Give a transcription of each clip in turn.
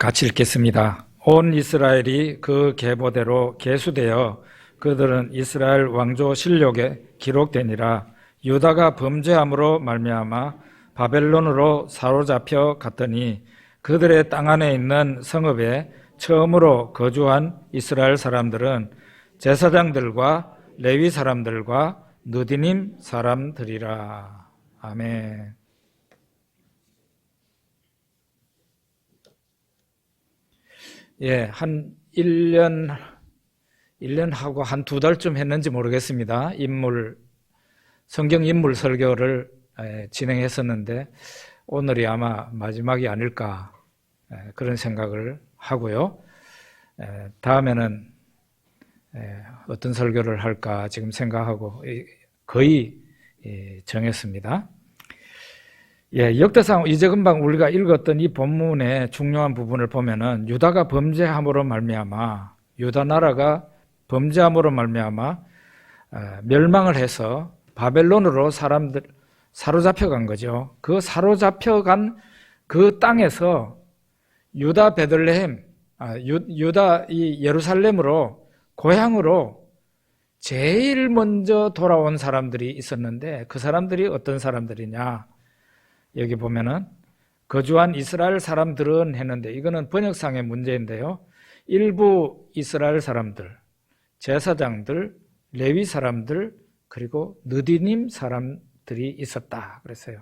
같이 읽겠습니다. 온 이스라엘이 그 계보대로 계수되어 그들은 이스라엘 왕조 실록에 기록되니라. 유다가 범죄함으로 말미암아 바벨론으로 사로잡혀 갔더니 그들의 땅 안에 있는 성읍에 처음으로 거주한 이스라엘 사람들은 제사장들과 레위 사람들과 느디님 사람들이라. 아멘. 한 1년하고 한 2달쯤 했는지 모르겠습니다. 성경 인물 설교를 진행했었는데 오늘이 아마 마지막이 아닐까 그런 생각을 하고요. 다음에는 어떤 설교를 할까 지금 생각하고 거의 정했습니다. 역대상 이제 금방 우리가 읽었던 이 본문의 중요한 부분을 보면은 유다가 범죄함으로 말미암아 유다 나라가 범죄함으로 말미암아 멸망을 해서 바벨론으로 사람들 사로잡혀 간 거죠. 그 사로잡혀 간 그 땅에서 유다 베들레헴, 유다 이 예루살렘으로 고향으로 제일 먼저 돌아온 사람들이 있었는데 그 사람들이 어떤 사람들이냐? 여기 보면은 거주한 이스라엘 사람들은 했는데 이거는 번역상의 문제인데요. 일부 이스라엘 사람들, 제사장들, 레위 사람들, 그리고 느디님 사람들이 있었다 그랬어요.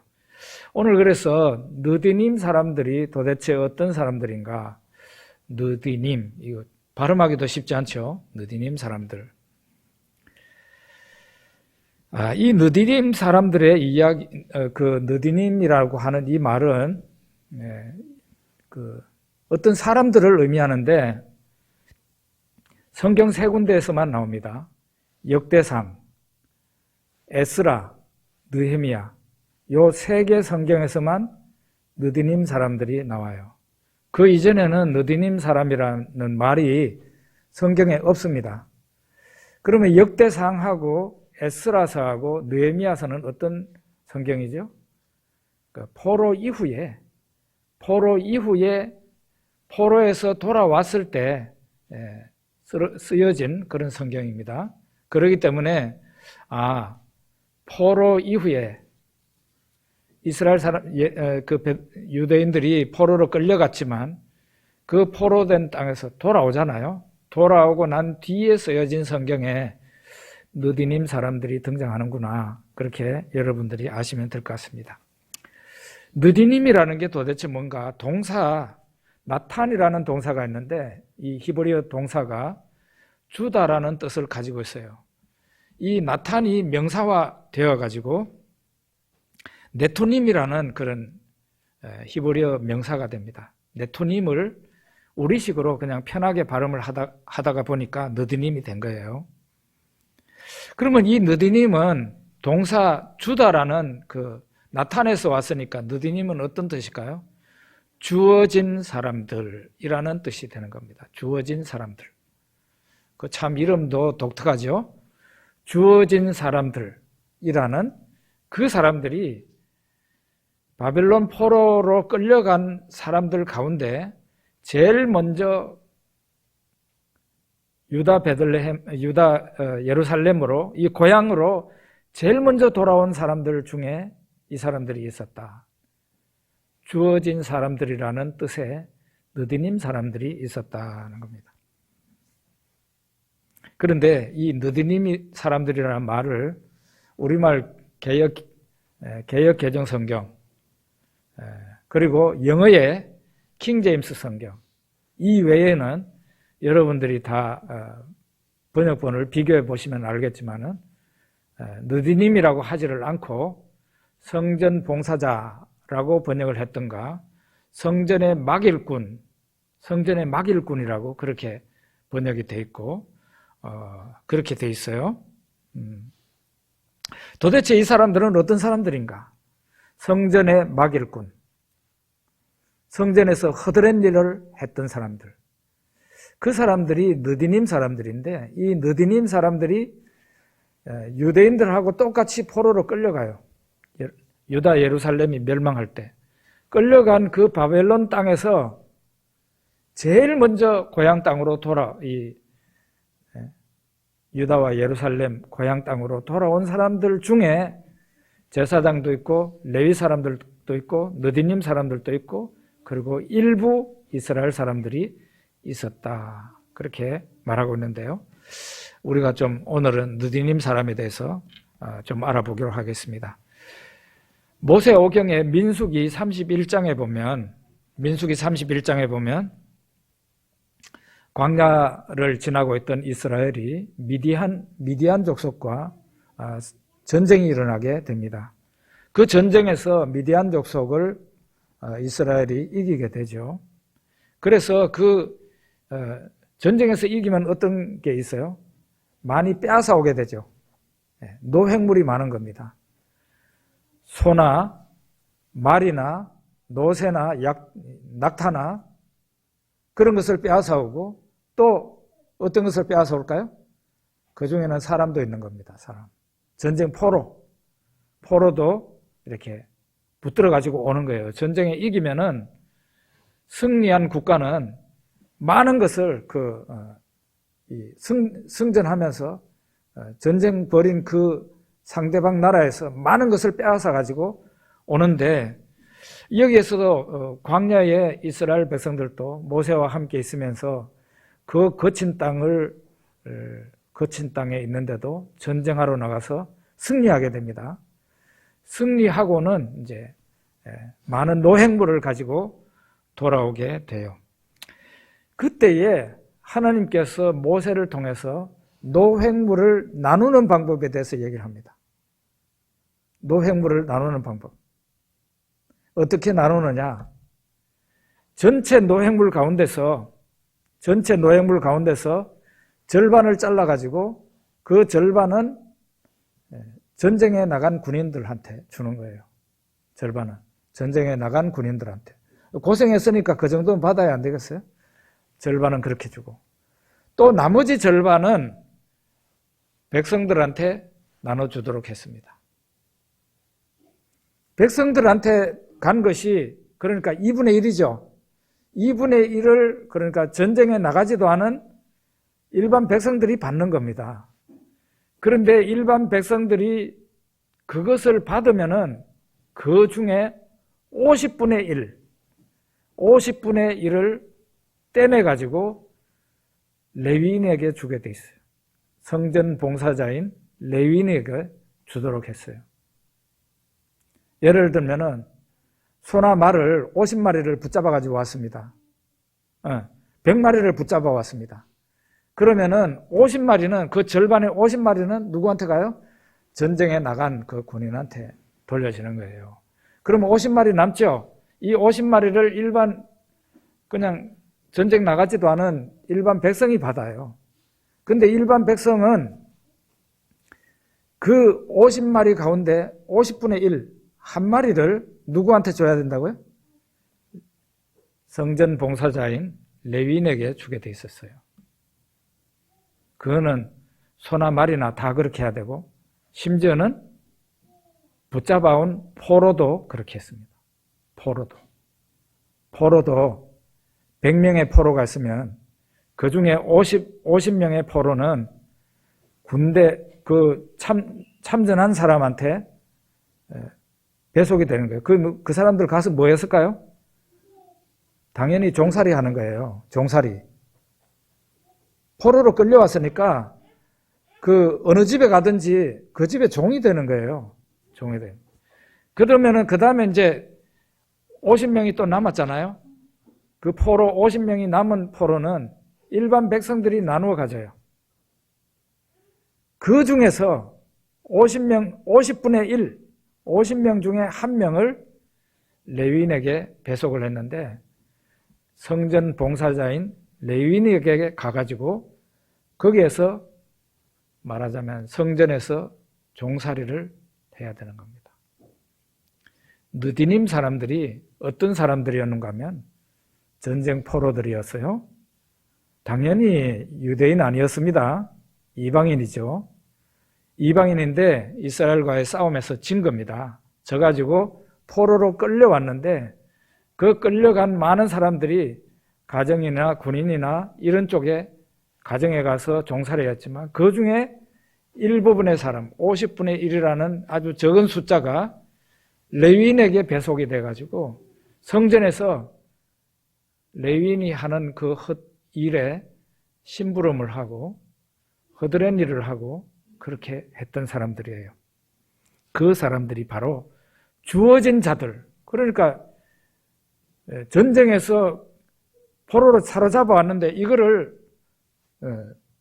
오늘 그래서 느디님 사람들이 도대체 어떤 사람들인가? 느디님, 이거 발음하기도 쉽지 않죠? 느디님 사람들. 이 느디님 사람들의 이야기, 그 느디님이라고 하는 이 말은 어떤 사람들을 의미하는데 성경 3군데에서만 나옵니다. 역대상, 에스라, 느헤미야 요 3개 성경에서만 느디님 사람들이 나와요. 그 이전에는 느디님 사람이라는 말이 성경에 없습니다. 그러면 역대상하고 에스라서하고 느헤미야서는 어떤 성경이죠? 포로 이후에 포로에서 돌아왔을 때 쓰여진 그런 성경입니다. 그렇기 때문에 포로 이후에 이스라엘 사람 유대인들이 포로로 끌려갔지만 그 포로된 땅에서 돌아오잖아요. 돌아오고 난 뒤에 쓰여진 성경에 느디님 사람들이 등장하는구나. 그렇게 여러분들이 아시면 될 것 같습니다. 느디님이라는 게 도대체 뭔가 동사, 나탄이라는 동사가 있는데 이 히브리어 동사가 주다라는 뜻을 가지고 있어요. 이 나탄이 명사화 되어가지고 네토님이라는 그런 히브리어 명사가 됩니다. 네토님을 우리식으로 그냥 편하게 발음을 하다가 보니까 느디님이 된 거예요. 그러면 이 느디님은 동사 주다라는 그 나탄에서 왔으니까 느디님은 어떤 뜻일까요? 주어진 사람들이라는 뜻이 되는 겁니다. 주어진 사람들. 그 참 이름도 독특하죠? 주어진 사람들이라는 그 사람들이 바벨론 포로로 끌려간 사람들 가운데 제일 먼저 유다 베들레헴, 예루살렘으로 이 고향으로 제일 먼저 돌아온 사람들 중에 이 사람들이 있었다. 주어진 사람들이라는 뜻의 느디님 사람들이 있었다는 겁니다. 그런데 이 느디님 사람들이라는 말을 우리말 개역 개정 성경 그리고 영어의 킹 제임스 성경 이 외에는 여러분들이 다 번역본을 비교해 보시면 알겠지만은 느디님이라고 하지를 않고 성전 봉사자라고 번역을 했던가 성전의 막일꾼이라고 그렇게 번역이 돼 있고 그렇게 돼 있어요. 도대체 이 사람들은 어떤 사람들인가? 성전의 막일꾼, 성전에서 허드렛 일을 했던 사람들. 그 사람들이 느디님 사람들인데 이 느디님 사람들이 유대인들하고 똑같이 포로로 끌려가요. 유다 예루살렘이 멸망할 때 끌려간 그 바벨론 땅에서 제일 먼저 고향 땅으로 유다와 예루살렘 고향 땅으로 돌아온 사람들 중에 제사장도 있고 레위 사람들도 있고 느디님 사람들도 있고 그리고 일부 이스라엘 사람들이 있었다. 그렇게 말하고 있는데요. 우리가 좀 오늘은 느디님 사람에 대해서 좀 알아보기로 하겠습니다. 모세오경의 민수기 31장에 보면 광야를 지나고 있던 이스라엘이 미디안 족속과 전쟁이 일어나게 됩니다. 그 전쟁에서 미디안 족속을 이스라엘이 이기게 되죠. 그래서 그 전쟁에서 이기면 어떤 게 있어요? 많이 빼앗아 오게 되죠. 노획물이 많은 겁니다. 소나 말이나 노새나 낙타나 그런 것을 빼앗아 오고 또 어떤 것을 빼앗아 올까요? 그 중에는 사람도 있는 겁니다. 사람. 전쟁 포로도 이렇게 붙들어 가지고 오는 거예요. 전쟁에 이기면은 승리한 국가는 많은 것을 승전하면서 전쟁 벌인 그 상대방 나라에서 많은 것을 빼앗아 가지고 오는데 여기에서도 광야의 이스라엘 백성들도 모세와 함께 있으면서 그 거친 땅에 있는데도 전쟁하러 나가서 승리하게 됩니다. 승리하고는 이제 많은 노획물을 가지고 돌아오게 돼요. 그때에 하나님께서 모세를 통해서 노획물을 나누는 방법에 대해서 얘기를 합니다. 노획물을 나누는 방법. 어떻게 나누느냐? 전체 노획물 가운데서 절반을 잘라가지고 그 절반은 전쟁에 나간 군인들한테 주는 거예요. 절반은 전쟁에 나간 군인들한테. 고생했으니까 그 정도는 받아야 안 되겠어요? 절반은 그렇게 주고 또 나머지 절반은 백성들한테 나눠주도록 했습니다. 백성들한테 간 것이 그러니까 2분의 1이죠. 2분의 1을 그러니까 전쟁에 나가지도 않은 일반 백성들이 받는 겁니다. 그런데 일반 백성들이 그것을 받으면은 그 중에 50분의 1을 떼내가지고 레위인에게 주게 돼 있어요. 성전 봉사자인 레위인에게 주도록 했어요. 예를 들면은 소나 말을 50마리를 붙잡아 가지고 왔습니다. 100마리를 붙잡아 왔습니다. 그러면은 50마리는 그 절반의 50마리는 누구한테 가요? 전쟁에 나간 그 군인한테 돌려지는 거예요. 그러면 50마리 남죠? 이 50마리를 일반 그냥 전쟁 나가지도 않은 일반 백성이 받아요. 근데 일반 백성은 그 50마리 가운데 50분의 1, 한 마리를 누구한테 줘야 된다고요? 성전 봉사자인 레위인에게 주게 돼 있었어요. 그거는 소나 말이나 다 그렇게 해야 되고 심지어는 붙잡아온 포로도 그렇게 했습니다. 포로도 100명의 포로가 있으면 그 중에 50명의 포로는 군대 참전한 사람한테 배속이 되는 거예요. 그 사람들 가서 뭐 했을까요? 당연히 종살이 하는 거예요. 종살이. 포로로 끌려왔으니까 그 어느 집에 가든지 그 집에 종이 되는 거예요. 종이 돼요. 그러면은 그 다음에 이제 50명이 또 남았잖아요. 그 50명이 남은 포로는 일반 백성들이 나누어 가져요. 그 중에서 50분의 1, 50명 중에 한 명을 레위인에게 배속을 했는데 성전 봉사자인 레위인에게 가가지고 거기에서 말하자면 성전에서 종살이를 해야 되는 겁니다. 느디님 사람들이 어떤 사람들이었는가 하면 전쟁 포로들이었어요. 당연히 유대인 아니었습니다. 이방인이죠. 이방인인데 이스라엘과의 싸움에서 진 겁니다. 져가지고 포로로 끌려왔는데 그 끌려간 많은 사람들이 가정이나 군인이나 이런 쪽에 가정에 가서 종사를 했지만 그 중에 일부분의 사람, 50분의 1이라는 아주 적은 숫자가 레위인에게 배속이 돼가지고 성전에서 레위인이 하는 그 일에 심부름을 하고 허드렛 일을 하고 그렇게 했던 사람들이에요. 그 사람들이 바로 주어진 자들, 그러니까 전쟁에서 포로로 사로잡아 왔는데 이거를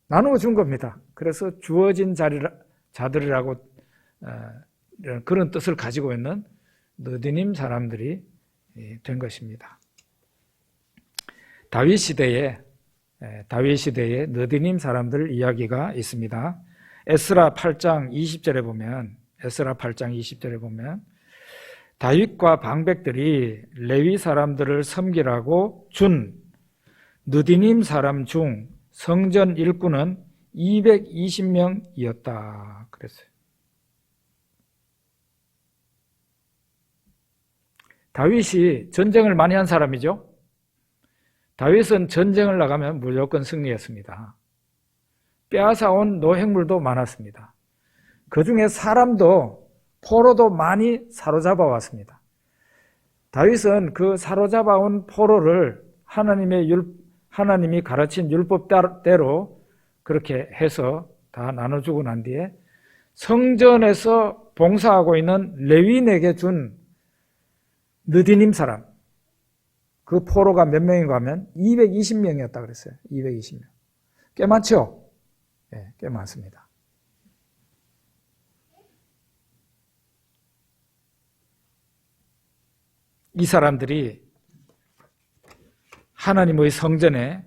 나누어 준 겁니다. 그래서 주어진 자들이라고 그런 뜻을 가지고 있는 느디님 사람들이 된 것입니다. 다윗 시대에 느디님 사람들 이야기가 있습니다. 에스라 8장 20절에 보면 다윗과 방백들이 레위 사람들을 섬기라고 준 느디님 사람 중 성전 일꾼은 220명이었다 그랬어요. 다윗이 전쟁을 많이 한 사람이죠. 다윗은 전쟁을 나가면 무조건 승리했습니다. 빼앗아온 노획물도 많았습니다. 그 중에 사람도 포로도 많이 사로잡아 왔습니다. 다윗은 그 사로잡아온 포로를 하나님이 가르친 율법대로 그렇게 해서 다 나눠주고 난 뒤에 성전에서 봉사하고 있는 레위인에게 준 느디님 사람, 그 포로가 몇 명인가 하면 220명이었다 그랬어요. 220명. 꽤 많죠? 네, 꽤 많습니다. 이 사람들이 하나님의 성전에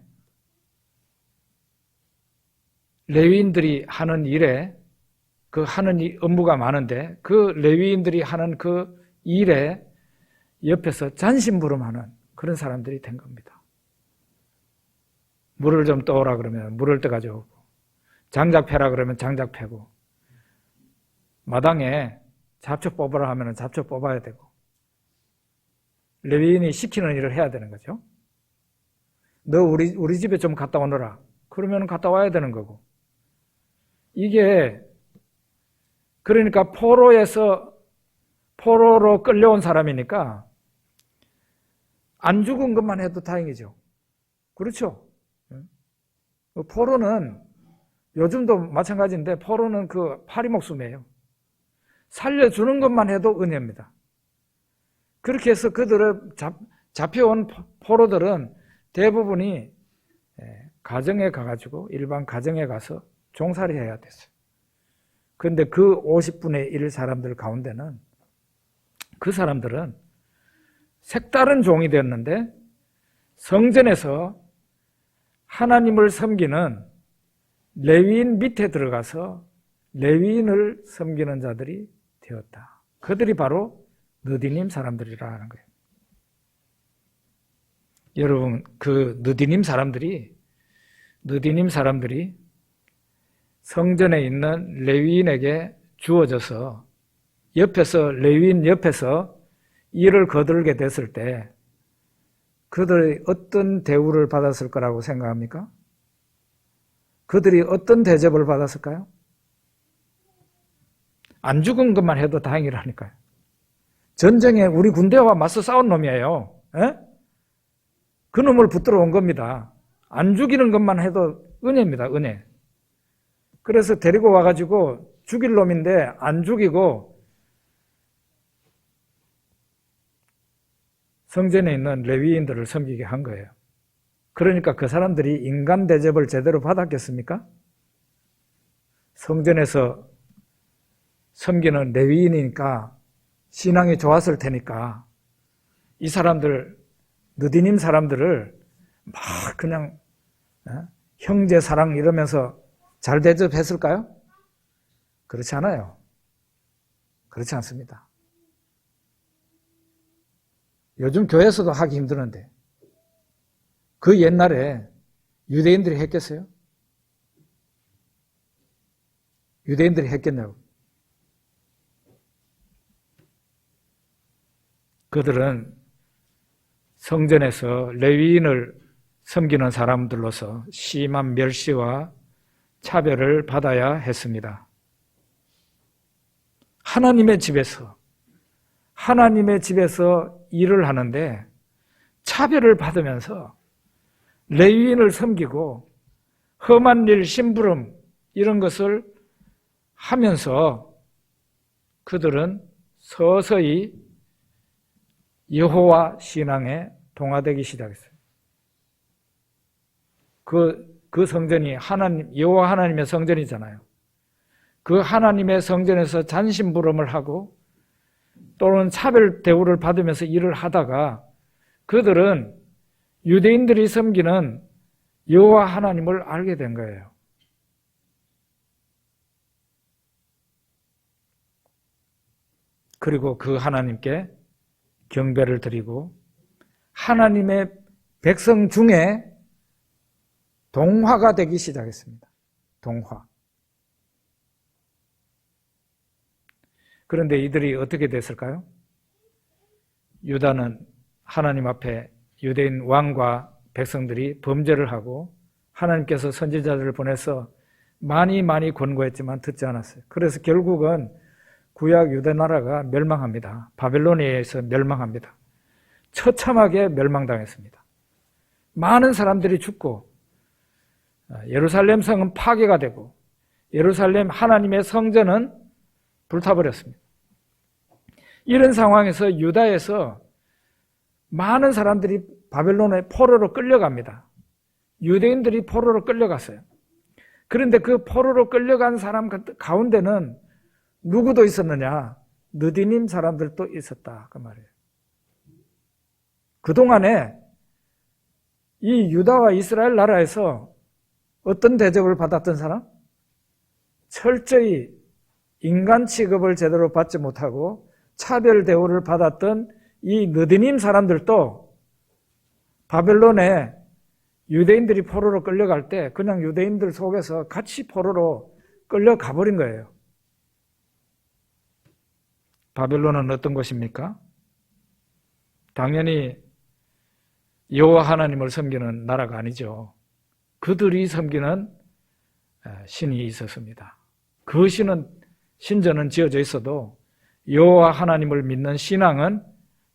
레위인들이 하는 일에 그 하는 업무가 많은데 그 레위인들이 하는 그 일에 옆에서 잔심부름하는 그런 사람들이 된 겁니다. 물을 좀 떠오라 그러면 물을 떠가지고 오고, 장작 패라 그러면 장작 패고, 마당에 잡초 뽑으라 하면 잡초 뽑아야 되고, 레위인이 시키는 일을 해야 되는 거죠. 너 우리 집에 좀 갔다 오너라. 그러면 갔다 와야 되는 거고. 이게 그러니까 포로로 끌려온 사람이니까 안 죽은 것만 해도 다행이죠. 그렇죠? 포로는 요즘도 마찬가지인데 포로는 그 파리 목숨이에요. 살려주는 것만 해도 은혜입니다. 그렇게 해서 잡혀온 포로들은 대부분이 가정에 가가지고 일반 가정에 가서 종살이 해야 됐어요. 그런데 그 50분의 1 사람들 가운데는 그 사람들은 색다른 종이 되었는데 성전에서 하나님을 섬기는 레위인 밑에 들어가서 레위인을 섬기는 자들이 되었다. 그들이 바로 느디님 사람들이라는 거예요. 여러분, 그 느디님 사람들이 성전에 있는 레위인에게 주어져서 레위인 옆에서 일을 거들게 됐을 때 그들이 어떤 대우를 받았을 거라고 생각합니까? 그들이 어떤 대접을 받았을까요? 안 죽은 것만 해도 다행이라니까요. 전쟁에 우리 군대와 맞서 싸운 놈이에요. 에? 그 놈을 붙들어 온 겁니다. 안 죽이는 것만 해도 은혜입니다. 은혜. 그래서 데리고 와가지고 죽일 놈인데 안 죽이고 성전에 있는 레위인들을 섬기게 한 거예요. 그러니까 그 사람들이 인간 대접을 제대로 받았겠습니까? 성전에서 섬기는 레위인이니까 신앙이 좋았을 테니까 이 사람들, 느디님 사람들을 막 그냥 형제 사랑 이러면서 잘 대접했을까요? 그렇지 않아요. 그렇지 않습니다. 요즘 교회에서도 하기 힘드는데 그 옛날에 유대인들이 했겠어요? 유대인들이 했겠냐고. 그들은 성전에서 레위인을 섬기는 사람들로서 심한 멸시와 차별을 받아야 했습니다. 하나님의 집에서 일을 하는데 차별을 받으면서 레위인을 섬기고 험한 일, 심부름 이런 것을 하면서 그들은 서서히 여호와 신앙에 동화되기 시작했어요. 그 성전이 여호와 하나님의 성전이잖아요. 그 하나님의 성전에서 잔심부름을 하고 또는 차별 대우를 받으면서 일을 하다가 그들은 유대인들이 섬기는 여호와 하나님을 알게 된 거예요. 그리고 그 하나님께 경배를 드리고 하나님의 백성 중에 동화가 되기 시작했습니다. 동화. 그런데 이들이 어떻게 됐을까요? 유다는 하나님 앞에 유대인 왕과 백성들이 범죄를 하고 하나님께서 선지자들을 보내서 많이 권고했지만 듣지 않았어요. 그래서 결국은 구약 유대 나라가 멸망합니다. 바벨론에 의해서 멸망합니다. 처참하게 멸망당했습니다. 많은 사람들이 죽고 예루살렘 성은 파괴가 되고 예루살렘 하나님의 성전은 불타버렸습니다. 이런 상황에서 유다에서 많은 사람들이 바벨론의 포로로 끌려갑니다. 유대인들이 포로로 끌려갔어요. 그런데 그 포로로 끌려간 사람 가운데는 누구도 있었느냐? 느디님 사람들도 있었다. 그 말이에요. 그동안에 이 유다와 이스라엘 나라에서 어떤 대접을 받았던 사람? 철저히 인간 취급을 제대로 받지 못하고 차별 대우를 받았던 이 느디님 사람들도 바벨론에 유대인들이 포로로 끌려갈 때 그냥 유대인들 속에서 같이 포로로 끌려가 버린 거예요. 바벨론은 어떤 곳입니까? 당연히 여호와 하나님을 섬기는 나라가 아니죠. 그들이 섬기는 신이 있었습니다. 그 신전은 지어져 있어도 여호와 하나님을 믿는 신앙은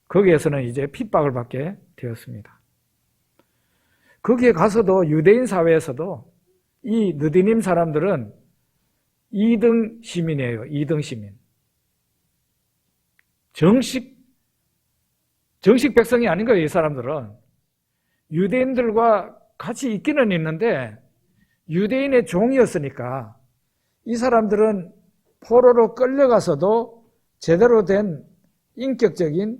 거기에서는 이제 핍박을 받게 되었습니다. 거기에 가서도 유대인 사회에서도 이 느디님 사람들은 2등 시민이에요. 2등 시민. 정식 백성이 아닌 거예요. 이 사람들은. 유대인들과 같이 있기는 있는데 유대인의 종이었으니까 이 사람들은 포로로 끌려가서도 제대로 된 인격적인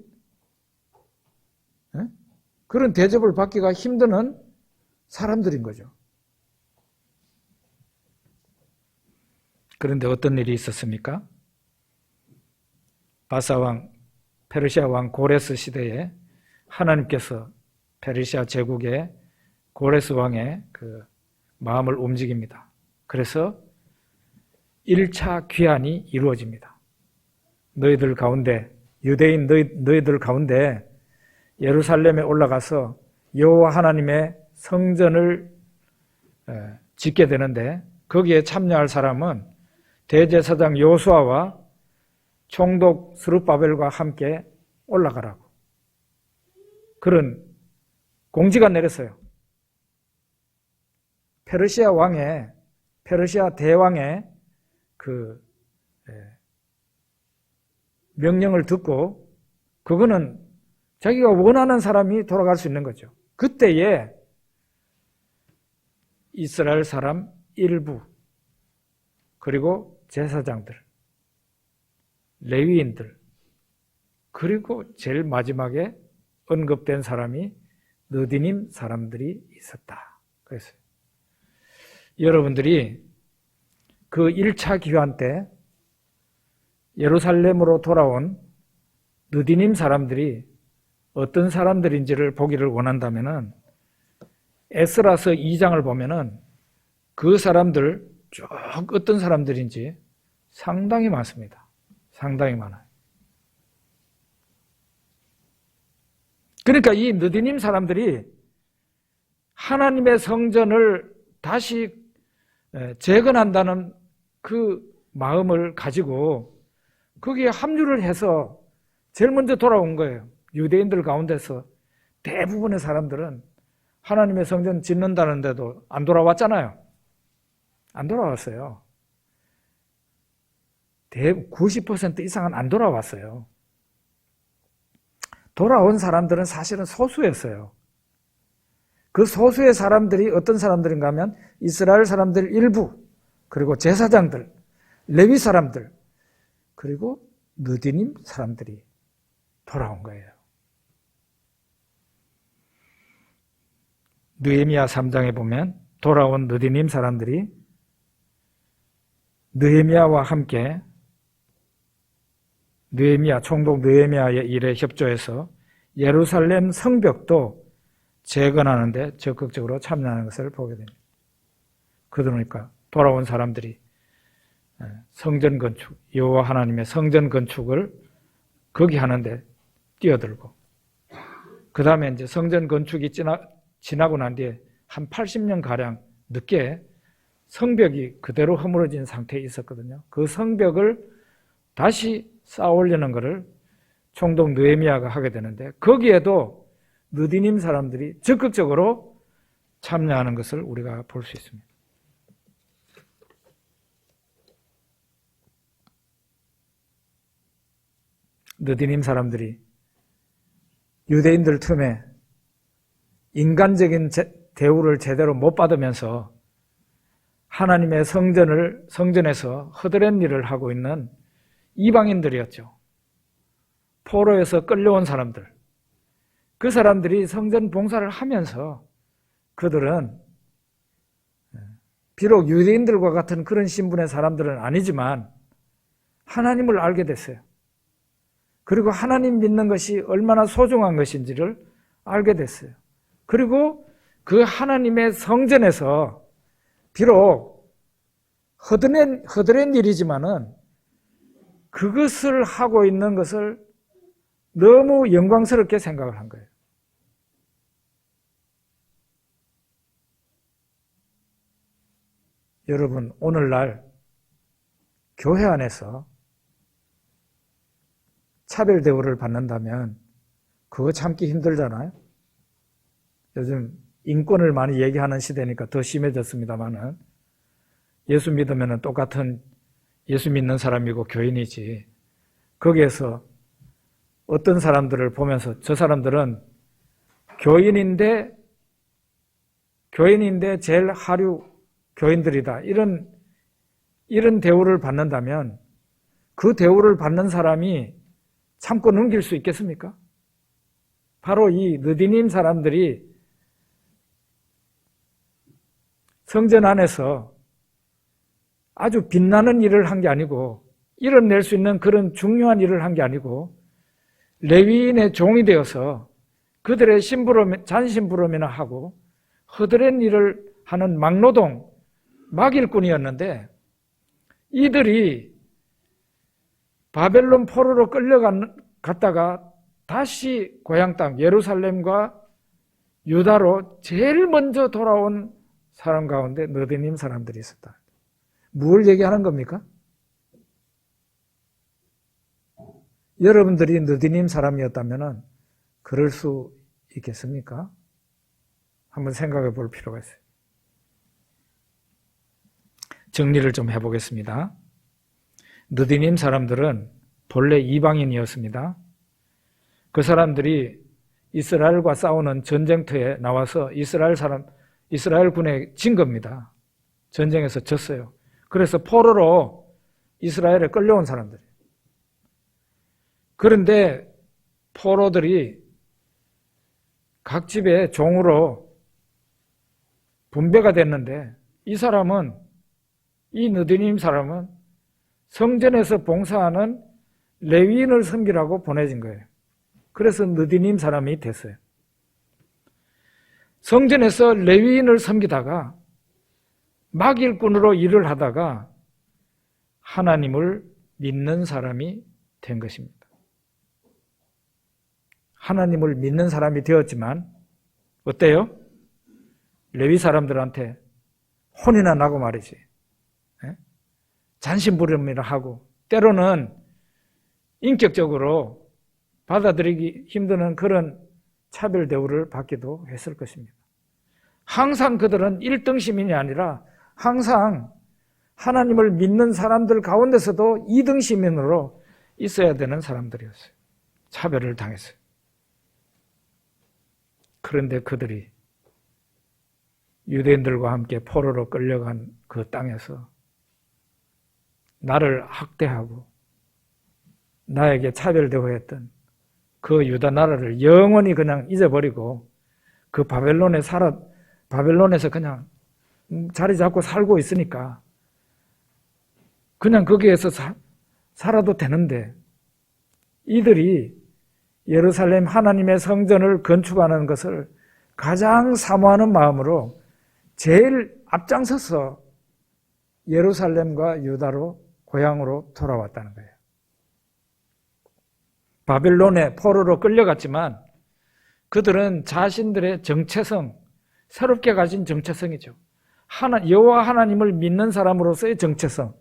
그런 대접을 받기가 힘든 사람들인 거죠. 그런데 어떤 일이 있었습니까? 바사왕, 페르시아 왕 고레스 시대에 하나님께서 페르시아 제국의 고레스 왕의 그 마음을 움직입니다. 그래서 1차 귀환이 이루어집니다. 너희들 가운데, 유대인 너희들 가운데 예루살렘에 올라가서 여호와 하나님의 성전을 짓게 되는데 거기에 참여할 사람은 대제사장 여호수아와 총독 스룹바벨과 함께 올라가라고 그런 공지가 내렸어요. 페르시아 대왕의 그 명령을 듣고 그거는 자기가 원하는 사람이 돌아갈 수 있는 거죠. 그때에 이스라엘 사람 일부 그리고 제사장들, 레위인들 그리고 제일 마지막에 언급된 사람이 느디님 사람들이 있었다. 그랬어요. 여러분들이 그 1차 귀환 때 예루살렘으로 돌아온 느디님 사람들이 어떤 사람들인지를 보기를 원한다면은 에스라서 2장을 보면은 그 사람들 쭉 어떤 사람들인지 상당히 많습니다. 상당히 많아요. 그러니까 이 느디님 사람들이 하나님의 성전을 다시 재건한다는 그 마음을 가지고 거기에 합류를 해서 제일 먼저 돌아온 거예요. 유대인들 가운데서 대부분의 사람들은 하나님의 성전 짓는다는데도 안 돌아왔잖아요. 안 돌아왔어요. 90% 이상은 안 돌아왔어요. 돌아온 사람들은 사실은 소수였어요. 그 소수의 사람들이 어떤 사람들인가 하면 이스라엘 사람들 일부, 그리고 제사장들, 레위 사람들, 그리고 느디님 사람들이 돌아온 거예요. 느헤미야 3장에 보면 돌아온 느디님 사람들이 느헤미야와 함께 총독 느헤미야의 일에 협조해서 예루살렘 성벽도 재건하는 데 적극적으로 참여하는 것을 보게 됩니다. 그러니까 돌아온 사람들이 성전 건축, 여호와 하나님의 성전 건축을 거기 하는데 뛰어들고, 그 다음에 이제 성전 건축이 지나고 난 뒤에 한 80년가량 늦게 성벽이 그대로 허물어진 상태에 있었거든요. 그 성벽을 다시 쌓아 올리는 것을 총독 느헤미야가 하게 되는데, 거기에도 느디님 사람들이 적극적으로 참여하는 것을 우리가 볼 수 있습니다. 느디님 사람들이 유대인들 틈에 인간적인 대우를 제대로 못 받으면서 하나님의 성전에서 허드렛 일을 하고 있는 이방인들이었죠. 포로에서 끌려온 사람들. 그 사람들이 성전 봉사를 하면서 그들은 비록 유대인들과 같은 그런 신분의 사람들은 아니지만 하나님을 알게 됐어요. 그리고 하나님 믿는 것이 얼마나 소중한 것인지를 알게 됐어요. 그리고 그 하나님의 성전에서 비록 허드렛 일이지만은 그것을 하고 있는 것을 너무 영광스럽게 생각을 한 거예요. 여러분, 오늘날 교회 안에서 차별 대우를 받는다면 그거 참기 힘들잖아요. 요즘 인권을 많이 얘기하는 시대니까 더 심해졌습니다만은 예수 믿으면 똑같은 예수 믿는 사람이고 교인이지, 거기에서 어떤 사람들을 보면서 저 사람들은 교인인데 제일 하류 교인들이다, 이런 대우를 받는다면 그 대우를 받는 사람이 참고 넘길 수 있겠습니까? 바로 이 느디님 사람들이 성전 안에서 아주 빛나는 일을 한 게 아니고, 이뤄낼 수 있는 그런 중요한 일을 한 게 아니고, 레위인의 종이 되어서 그들의 잔심부름이나 하고 허드렛 일을 하는 막노동, 막일꾼이었는데, 이들이 바벨론 포로로 끌려갔다가 다시 고향 땅 예루살렘과 유다로 제일 먼저 돌아온 사람 가운데 느디님 사람들이 있었다. 뭘 얘기하는 겁니까? 여러분들이 느디님 사람이었다면 그럴 수 있겠습니까? 한번 생각해 볼 필요가 있어요. 정리를 좀 해보겠습니다. 느디님 사람들은 본래 이방인이었습니다. 그 사람들이 이스라엘과 싸우는 전쟁터에 나와서 이스라엘 군에 진 겁니다. 전쟁에서 졌어요. 그래서 포로로 이스라엘에 끌려온 사람들이에요. 그런데 포로들이 각 집에 종으로 분배가 됐는데, 이 느디님 사람은 성전에서 봉사하는 레위인을 섬기라고 보내진 거예요. 그래서 느디님 사람이 됐어요. 성전에서 레위인을 섬기다가 막일꾼으로 일을 하다가 하나님을 믿는 사람이 된 것입니다. 하나님을 믿는 사람이 되었지만 어때요? 레위 사람들한테 혼이나 나고 말이지. 잔심부름이라 하고 때로는 인격적으로 받아들이기 힘든 그런 차별 대우를 받기도 했을 것입니다. 항상 그들은 1등 시민이 아니라 항상 하나님을 믿는 사람들 가운데서도 2등 시민으로 있어야 되는 사람들이었어요. 차별을 당했어요. 그런데 그들이 유대인들과 함께 포로로 끌려간 그 땅에서 나를 학대하고 나에게 차별 대우했던 그 유다 나라를 영원히 그냥 잊어버리고 그 바벨론에서 그냥 자리 잡고 살고 있으니까 그냥 거기에서 살아도 되는데 이들이 예루살렘 하나님의 성전을 건축하는 것을 가장 사모하는 마음으로 제일 앞장서서 예루살렘과 유다로 고향으로 돌아왔다는 거예요. 바벨론의 포로로 끌려갔지만 그들은 자신들의 정체성, 새롭게 가진 정체성이죠. 여호와 하나님을 믿는 사람으로서의 정체성,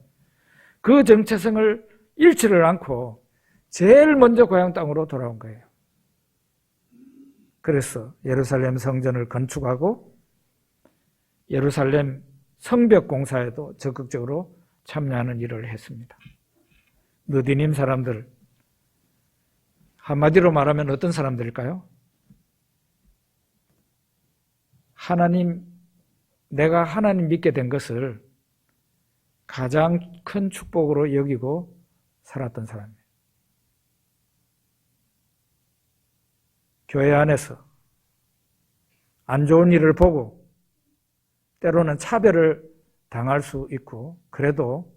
그 정체성을 잃지를 않고 제일 먼저 고향 땅으로 돌아온 거예요. 그래서 예루살렘 성전을 건축하고 예루살렘 성벽 공사에도 적극적으로 참여하는 일을 했습니다. 느디님 사람들, 한마디로 말하면 어떤 사람들일까요? 내가 하나님 믿게 된 것을 가장 큰 축복으로 여기고 살았던 사람이에요. 교회 안에서 안 좋은 일을 보고 때로는 차별을 당할 수 있고 그래도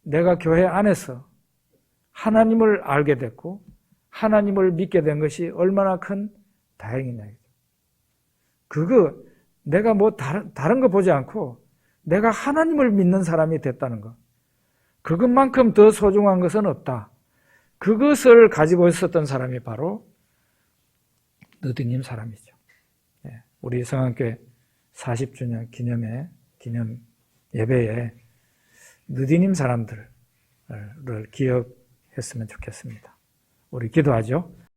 내가 교회 안에서 하나님을 알게 됐고 하나님을 믿게 된 것이 얼마나 큰 다행이냐. 내가 뭐 다른 거 보지 않고 내가 하나님을 믿는 사람이 됐다는 것. 그것만큼 더 소중한 것은 없다. 그것을 가지고 있었던 사람이 바로 느디님 사람이죠. 우리 성안교회 40주년 기념 예배에 느디님 사람들을 기억했으면 좋겠습니다. 우리 기도하죠.